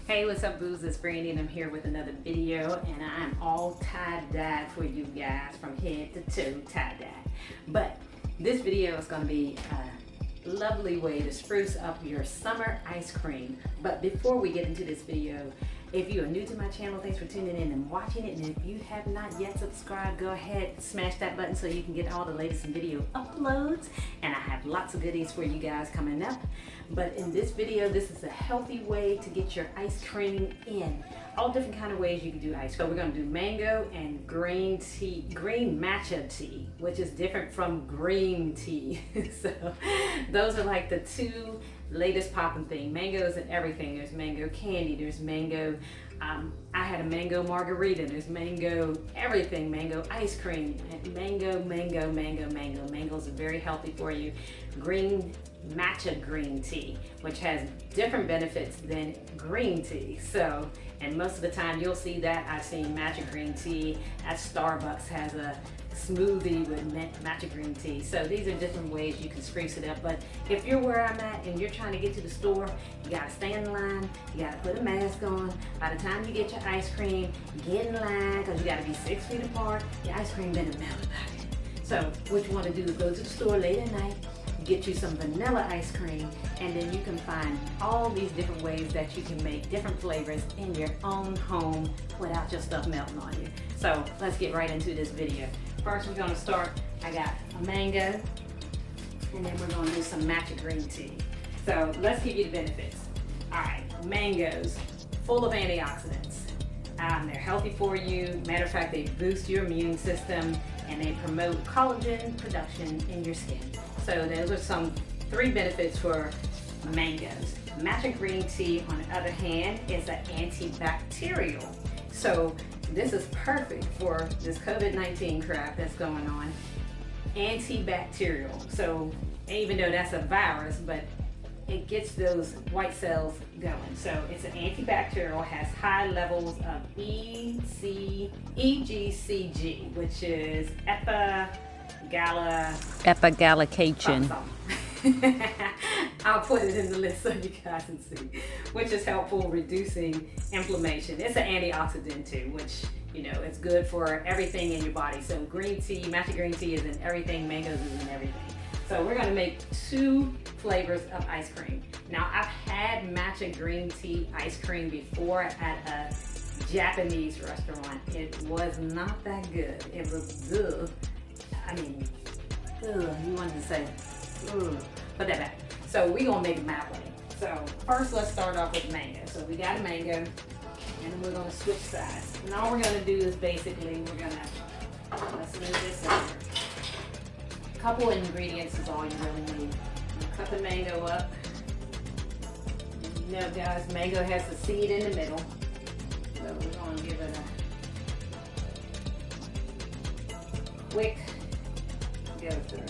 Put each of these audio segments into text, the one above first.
Hey, what's up, boos? It's Brandy and I'm here with another video, and I'm all tie-dye for you guys from head to toe tie-dye. But this video is going to be a lovely way to spruce up your summer ice cream. But before we get into this video, if you are new to my channel, thanks for tuning in and watching it. And if you have not yet subscribed, go ahead, smash that button so you can get all the latest video uploads. And I have lots of goodies for you guys coming up. But in this video, this is a healthy way to get your ice cream in. All different kind of ways you can do ice cream. So we're gonna do mango and green tea, green matcha tea, which is different from green tea. So those are like the two latest popping thing. Mangoes and everything. There's mango candy, there's mango, I had a mango margarita, there's mango everything, mango ice cream, and mango. Mangoes are very healthy for you. Green matcha green tea, which has different benefits than green tea. So, and most of the time you'll see that. I've seen matcha green tea at Starbucks has a smoothie with matcha green tea. So these are different ways you can spruce it up. But if you're where I'm at and you're trying to get to the store, you gotta stand in line, you gotta put a mask on. By the time you get your ice cream, get in line because you gotta be 6 feet apart. Your ice cream better melt about it. So what you want to do is go to the store late at night, get you some vanilla ice cream, and then you can find all these different ways that you can make different flavors in your own home without your stuff melting on you. So let's get right into this video. First we're going to start, I got a mango, and then we're going to do some matcha green tea. So let's give you the benefits. Alright, mangoes, full of antioxidants. They're healthy for you. Matter of fact, they boost your immune system and they promote collagen production in your skin. So those are three benefits for mangoes. Matcha green tea, on the other hand, is an antibacterial. So this is perfect for this COVID-19 crap that's going on. Antibacterial. So even though that's a virus, but it gets those white cells going. So it's an antibacterial, has high levels of EGCG, which is epigallocatechin. I'll put it in the list so you guys can see, which is helpful reducing inflammation. It's an antioxidant too, which, you know, it's good for everything in your body. So green tea, matcha green tea is in everything, mangoes is in everything. So we're gonna make two flavors of ice cream. Now I've had matcha green tea ice cream before at a Japanese restaurant. It was not that good. It was ugh. I mean, ugh, you wanted to say, ugh. Put that back. So we're gonna make it my way. So first let's start off with mango. So we got a mango, and then we're gonna switch sides. And all we're gonna do is basically, let's move this over. A couple ingredients is all you really need. Cut the mango up. You know, guys, mango has the seed in the middle. So we're gonna give it a quick go through.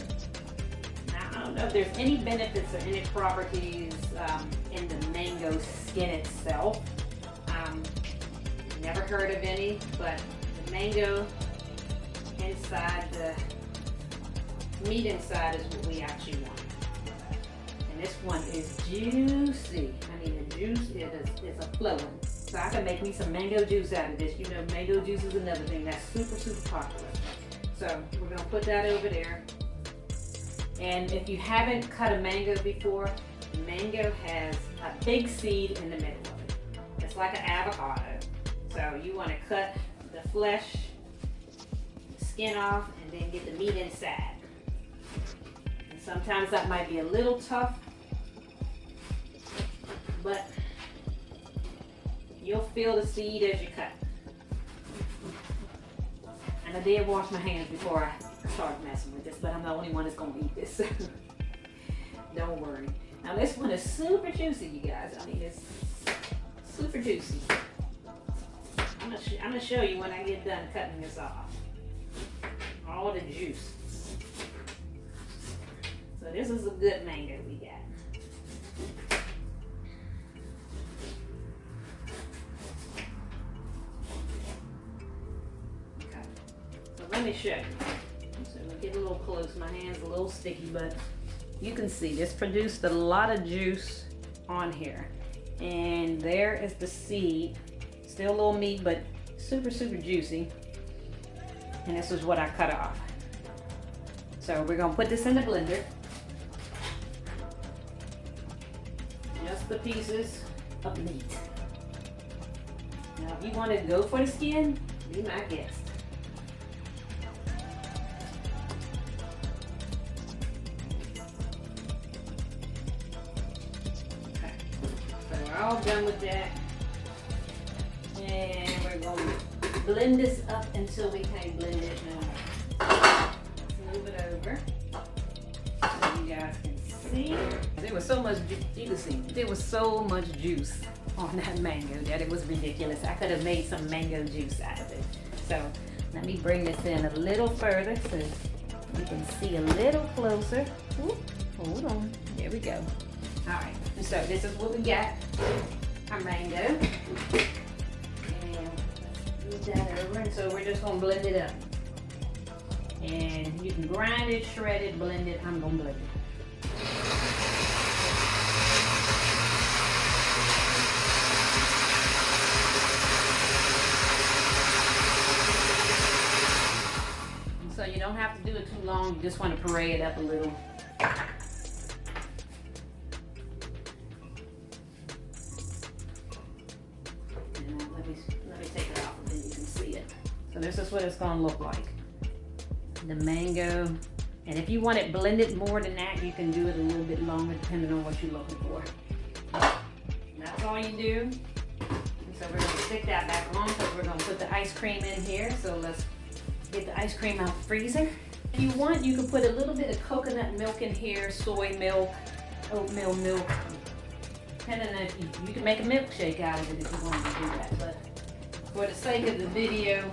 Now, I don't know if there's any benefits or any properties in the mango skin itself. Never heard of any, but the mango inside, the meat inside is what we actually want. And this one is juicy. I mean, the juice is a flowing. So I can make me some mango juice out of this. You know, mango juice is another thing that's super popular. So we're gonna put that over there. And if you haven't cut a mango before, mango has a big seed in the middle of it. It's like an avocado. So you want to cut the flesh, skin off, and then get the meat inside. And sometimes that might be a little tough, but you'll feel the seed as you cut. And I did wash my hands before I started messing with this, but I'm the only one that's going to eat this, so don't worry. Now this one is super juicy, you guys. I mean, it's super juicy. I'm gonna show you when I get done cutting this off. All the juice. So this is a good mango we got. Okay. So let me show you. So we'll get a little close. My hand's a little sticky, but you can see this produced a lot of juice on here. And there is the seed. Still a little meat, but super, super juicy. And this is what I cut off. So we're gonna put this in the blender. Just the pieces of meat. Now, if you want to go for the skin, be my guest. Okay, so we're all done with that. And we're going to blend this up until we can't blend it no more. Let's move it over so you guys can see. There was so much, you can see, there was so much juice on that mango that it was ridiculous. I could have made some mango juice out of it. So let me bring this in a little further so you can see a little closer. Ooh, hold on, there we go. All right, so this is what we got, our mango. And let's move that over, and so we're just gonna blend it up. And you can grind it, shred it, blend it. I'm gonna blend it. So you don't have to do it too long, you just want to puree it up a little. And let me take it off and then you can see it. So this is what it's going to look like. The mango. And if you want it blended more than that, you can do it a little bit longer depending on what you're looking for. That's all you do. And so we're going to stick that back on because we're going to put the ice cream in here. So let's get the ice cream out of the freezer. If you want, you can put a little bit of coconut milk in here, soy milk, oatmeal milk. Depending on, you can make a milkshake out of it if you want to do that. But for the sake of the video,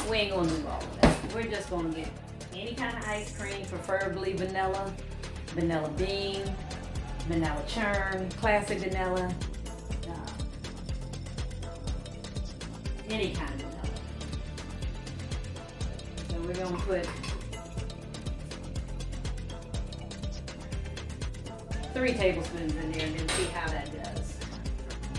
we ain't gonna do all of that. We're just gonna get any kind of ice cream, preferably vanilla, vanilla bean, vanilla churned, classic vanilla, any kind of vanilla. So we're going to put 3 tablespoons in there and then see how that does.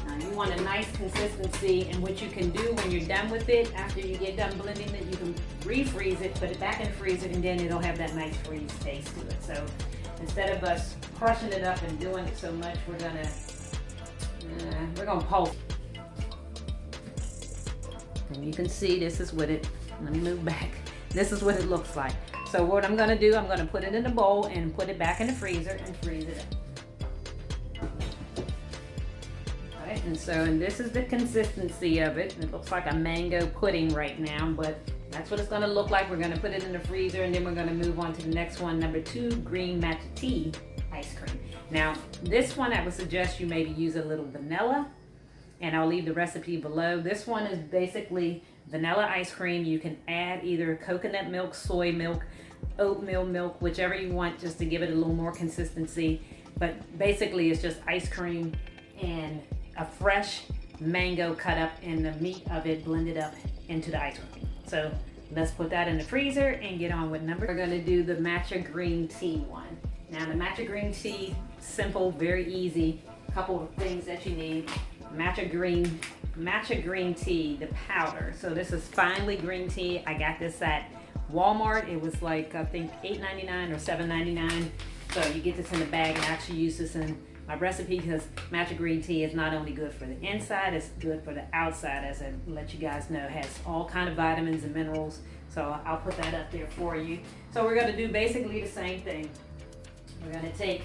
Now you want a nice consistency, and what you can do when you're done with it, after you get done blending it, you can refreeze it, put it back in the freezer, and then it'll have that nice freeze taste to it. So instead of us crushing it up and doing it so much, we're gonna pulse. And you can see this is what it, let me move back. This is what it looks like. So what I'm gonna do, I'm gonna put it in a bowl and put it back in the freezer and freeze it up. All right, and this is the consistency of it. It looks like a mango pudding right now, but that's what it's gonna look like. We're gonna put it in the freezer, and then we're gonna move on to the next one, number 2, green matcha tea ice cream. Now, this one I would suggest you maybe use a little vanilla, and I'll leave the recipe below. This one is basically vanilla ice cream. You can add either coconut milk, soy milk, oatmeal milk, whichever you want, just to give it a little more consistency. But basically it's just ice cream and a fresh mango cut up and the meat of it blended up into the ice cream. So let's put that in the freezer and get on with number. We're gonna do the matcha green tea one. Now the matcha green tea, simple, very easy. Couple of things that you need. Matcha green tea, the powder. So this is finely green tea. I got this at Walmart. It was like, I think $8.99 or $7.99. So you get this in the bag, and I actually use this in my recipe because matcha green tea is not only good for the inside, it's good for the outside, as I let you guys know. It has all kind of vitamins and minerals. So I'll put that up there for you. So we're gonna do basically the same thing. We're gonna take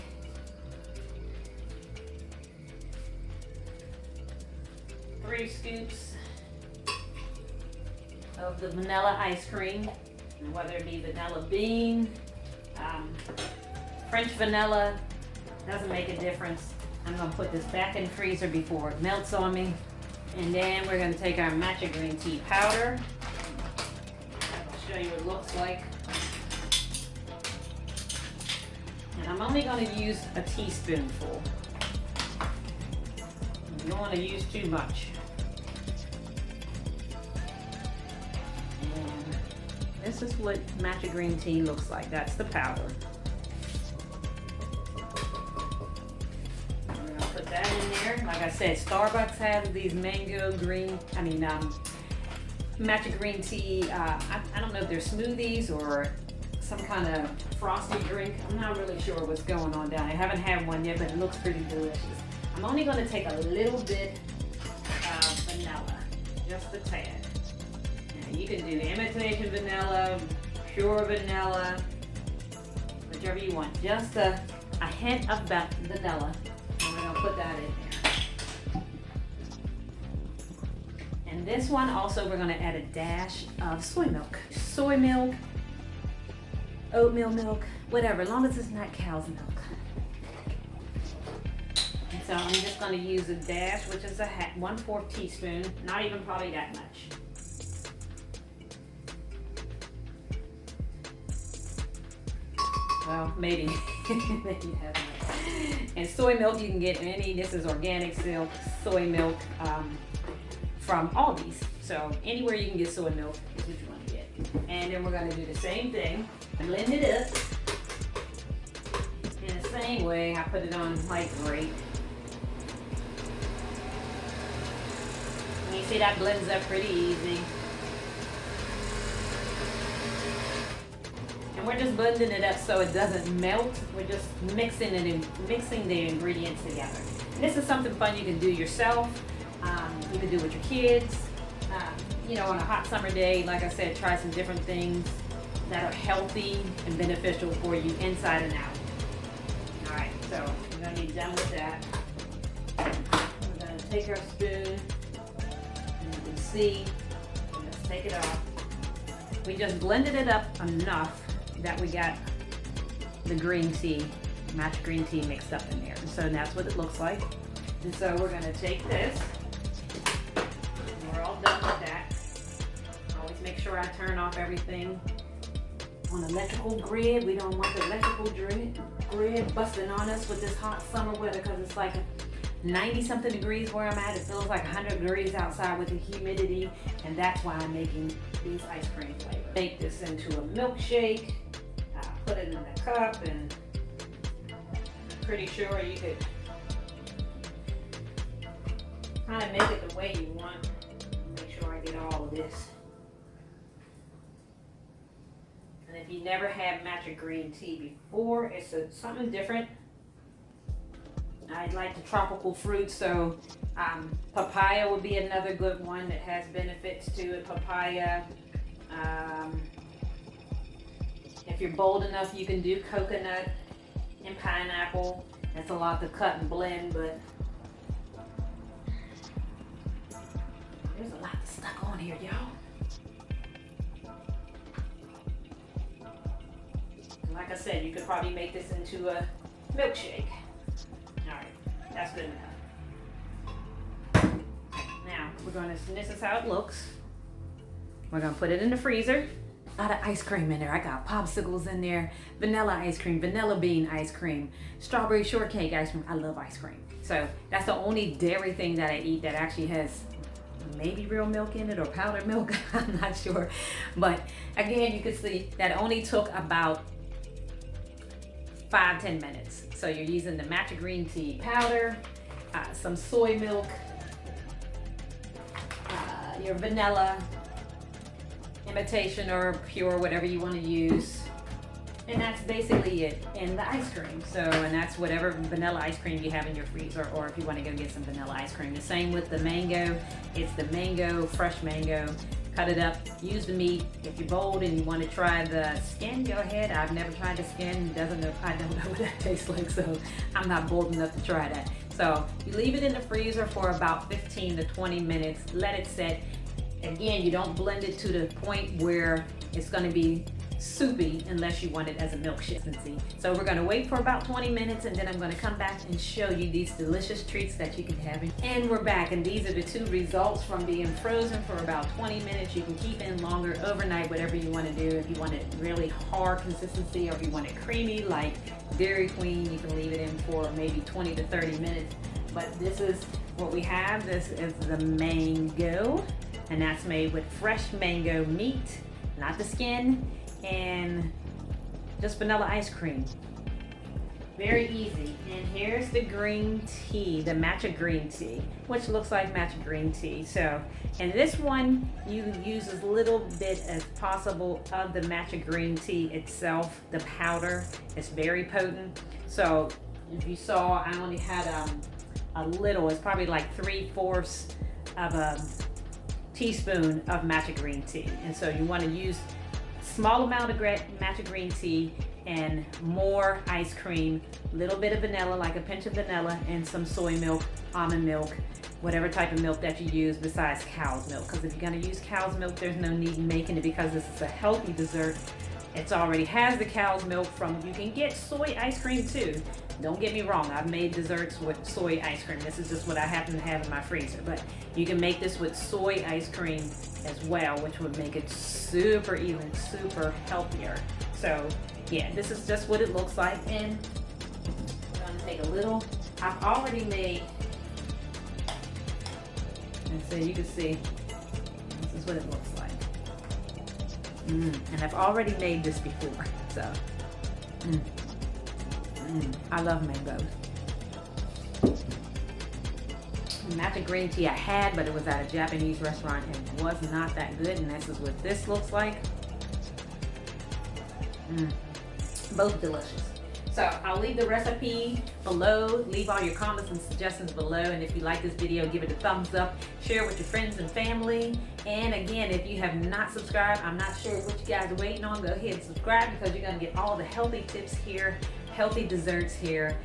3 scoops of the vanilla ice cream, whether it be vanilla bean, French vanilla, doesn't make a difference. I'm gonna put this back in the freezer before it melts on me. And then we're gonna take our matcha green tea powder. I'll show you what it looks like. And I'm only gonna use a teaspoonful. You don't want to use too much. And this is what matcha green tea looks like. That's the powder. We're going to put that in Like I said, Starbucks has these matcha green tea. I don't know if they're smoothies or some kind of frosty drink. I'm not really sure what's going on down there. I haven't had one yet, but it looks pretty delicious. I'm only going to take a little bit of vanilla, just a tad. Now, you can do imitation vanilla, pure vanilla, whichever you want. Just a hint of vanilla, and we're going to put that in there. And this one also, we're going to add a dash of soy milk. Soy milk, oatmeal milk, whatever, as long as it's not cow's milk. And so I'm just going to use a dash, which is 1/4 teaspoon, not even probably that much. Well, maybe. Maybe have enough. And soy milk, you can get any. This is organic soy milk from Aldi's. So anywhere you can get soy milk is what you want to get. And then we're going to do the same thing. Blend it up in the same way I put it on like grate. And you see that blends up pretty easy. And we're just blending it up so it doesn't melt. We're just mixing the ingredients together. And this is something fun you can do yourself. You can do with your kids. You know, on a hot summer day, like I said, try some different things that are healthy and beneficial for you inside and out. All right, so we're gonna be done with that. We're gonna take our spoon, and you can see, let's take it off. We just blended it up enough that we got the green tea, matcha green tea mixed up in there. And so that's what it looks like. And so we're gonna take this, and we're all done with that. Always make sure I turn off everything on electrical grid. We don't want the electrical grid busting on us with this hot summer weather, because it's like 90 something degrees where I'm at. It feels like 100 degrees outside with the humidity, and that's why I'm making these ice cream flavors. Make this into a milkshake, put it in a cup, and I'm pretty sure you could kind of make it the way you want. Make sure I get all of this. And if you never had matcha green tea before, it's something different. I like the tropical fruits, so papaya would be another good one that has benefits to it. Papaya. If you're bold enough, you can do coconut and pineapple. That's a lot to cut and blend, but there's a lot stuck on here, y'all. Like I said, you could probably make this into a milkshake. All right, that's good enough. Now, this is how it looks. We're gonna put it in the freezer. A lot of ice cream in there. I got popsicles in there, vanilla ice cream, vanilla bean ice cream, strawberry shortcake ice cream. I love ice cream. So that's the only dairy thing that I eat that actually has maybe real milk in it or powdered milk. I'm not sure. But again, you can see that only took about 5-10 minutes. So you're using the matcha green tea powder, some soy milk, your vanilla, imitation or pure, whatever you want to use. And that's basically it. And the ice cream. So, and that's whatever vanilla ice cream you have in your freezer, or if you want to go get some vanilla ice cream. The same with the mango. It's the mango, fresh mango. Cut it up, use the meat. If you're bold and you want to try the skin, go ahead. I've never tried the skin. I don't know what that tastes like, so I'm not bold enough to try that. So you leave it in the freezer for about 15 to 20 minutes. Let it set. Again, you don't blend it to the point where it's going to be soupy unless you want it as a milkshake. So we're going to wait for about 20 minutes, and then I'm going to come back and show you these delicious treats that you can have. And we're back, and these are the two results from being frozen for about 20 minutes. You can keep in longer, overnight, whatever you want to do. If you want it really hard consistency, or if you want it creamy like Dairy Queen, you can leave it in for maybe 20 to 30 minutes. But this is what we have. This is the mango, and that's made with fresh mango meat, not the skin, and just vanilla ice cream. Very easy. And here's the green tea, the matcha green tea, which looks like matcha green tea. So, and this one, you use as little bit as possible of the matcha green tea itself. The powder is very potent. So if you saw, I only had a little, it's probably like 3/4 of a teaspoon of matcha green tea. And so you want to use a small amount of matcha green tea and more ice cream, a little bit of vanilla, like a pinch of vanilla, and some soy milk, almond milk, whatever type of milk that you use besides cow's milk. Because if you're going to use cow's milk, there's no need in making it because this is a healthy dessert. It already has the cow's milk from, you can get soy ice cream too. Don't get me wrong, I've made desserts with soy ice cream. This is just what I happen to have in my freezer. But you can make this with soy ice cream as well, which would make it super even, super healthier. So yeah, this is just what it looks like. And I'm gonna take a little, I've already made, and so you can see, this is what it looks like. And I've already made this before, so I love mangoes. Matcha green tea I had, but it was at a Japanese restaurant and was not that good, and this is what this looks like. Both delicious. So I'll leave the recipe below. Leave all your comments and suggestions below. And if you like this video, give it a thumbs up. Share it with your friends and family. And again, if you have not subscribed, I'm not sure what you guys are waiting on. Go ahead and subscribe because you're going to get all the healthy tips here, healthy desserts here,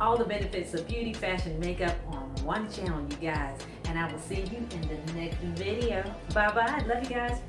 all the benefits of beauty, fashion, makeup on one channel, you guys. And I will see you in the next video. Bye-bye. Love you guys.